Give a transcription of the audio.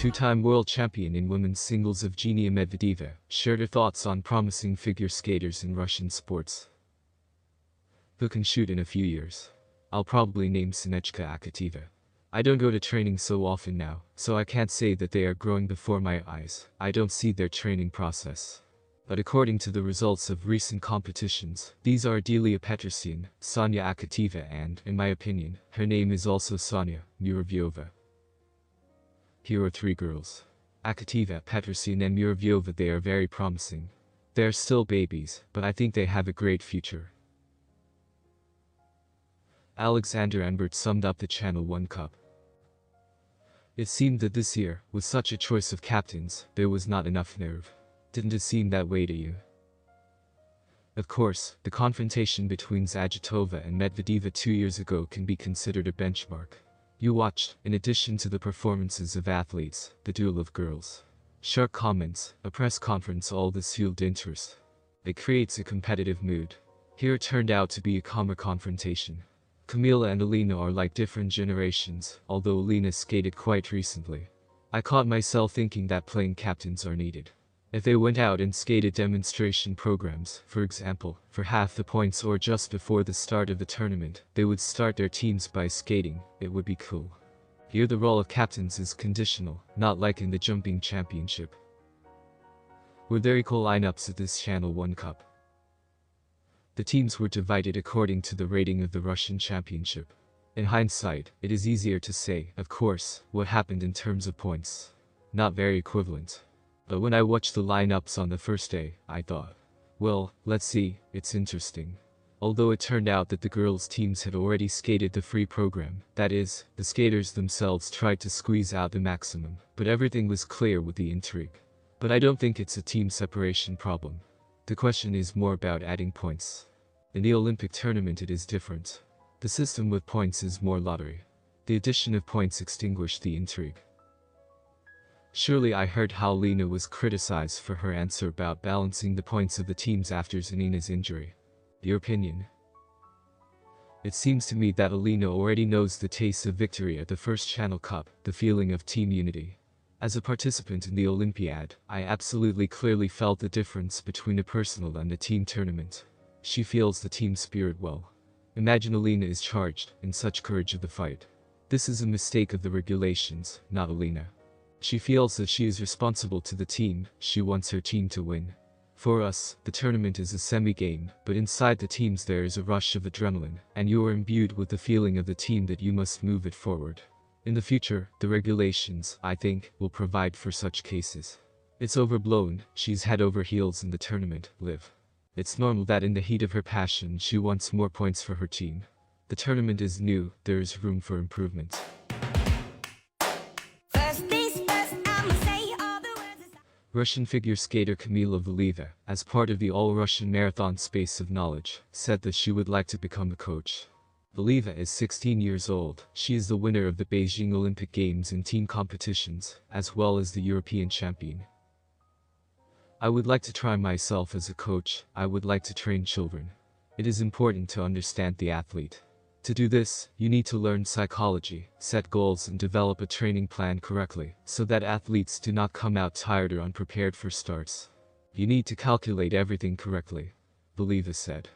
Two-time world champion in women's singles Evgenia Medvedeva shared her thoughts on promising figure skaters in Russian sports. Who can shoot in a few years? I'll probably name Sinechka Akateva. I don't go to training so often now, so I can't say that they are growing before my eyes. I don't see their training process. But according to the results of recent competitions, these are Delia Petrosyan, Sonia Akateva and, in my opinion, her name is also Sonia Muravyova. Here are three girls. Akateva, Petrosyan and Muravyova. They are very promising. They are still babies, but I think they have a great future. Alexander Anbert summed up the Channel 1 Cup. It seemed that this year, with such a choice of captains, there was not enough nerve. Didn't it seem that way to you? Of course, the confrontation between Zagitova and Medvedeva 2 years ago can be considered a benchmark. You watched, in addition to the performances of athletes, the duel of girls. Sharp comments, a press conference, all this fueled interest. It creates a competitive mood. Here it turned out to be a calmer confrontation. Kamila and Alina are like different generations, although Alina skated quite recently. I caught myself thinking that playing captains are needed. If they went out and skated demonstration programs, for example, for half the points or just before the start of the tournament, they would start their teams by skating, it would be cool. Here the role of captains is conditional, not like in the jumping championship. Were there equal lineups at this Channel 1 Cup? The teams were divided according to the rating of the Russian championship. In hindsight, it is easier to say, of course, what happened in terms of points. Not very equivalent. But when I watched the lineups on the first day, I thought, well, let's see, it's interesting. Although it turned out that the girls' teams had already skated the free program, that is, the skaters themselves tried to squeeze out the maximum, but everything was clear with the intrigue. But I don't think it's a team separation problem. The question is more about adding points. In the Olympic tournament it is different. The system with points is more lottery. The addition of points extinguished the intrigue. Surely I heard how Lena was criticized for her answer about balancing the points of the teams after Zanina's injury. Your opinion? It seems to me that Alina already knows the taste of victory at the first Channel Cup, the feeling of team unity. As a participant in the Olympiad, I absolutely clearly felt the difference between a personal and a team tournament. She feels the team spirit well. Imagine Alina is charged, in such courage of the fight. This is a mistake of the regulations, not Alina. She feels that she is responsible to the team, she wants her team to win. For us, the tournament is a semi-game, but inside the teams there is a rush of adrenaline, and you are imbued with the feeling of the team that you must move it forward. In the future, the regulations, I think, will provide for such cases. It's overblown, she's head over heels in the tournament, Liv. It's normal that in the heat of her passion she wants more points for her team. The tournament is new, there is room for improvement. Russian figure skater Kamila Valieva, as part of the All-Russian Marathon Space of Knowledge, said that she would like to become a coach. Valieva is 16 years old. She is the winner of the Beijing Olympic Games in team competitions, as well as the European champion. I would like to try myself as a coach. I would like to train children. It is important to understand the athlete. To do this, you need to learn psychology, set goals and develop a training plan correctly, so that athletes do not come out tired or unprepared for starts. You need to calculate everything correctly, Valieva said.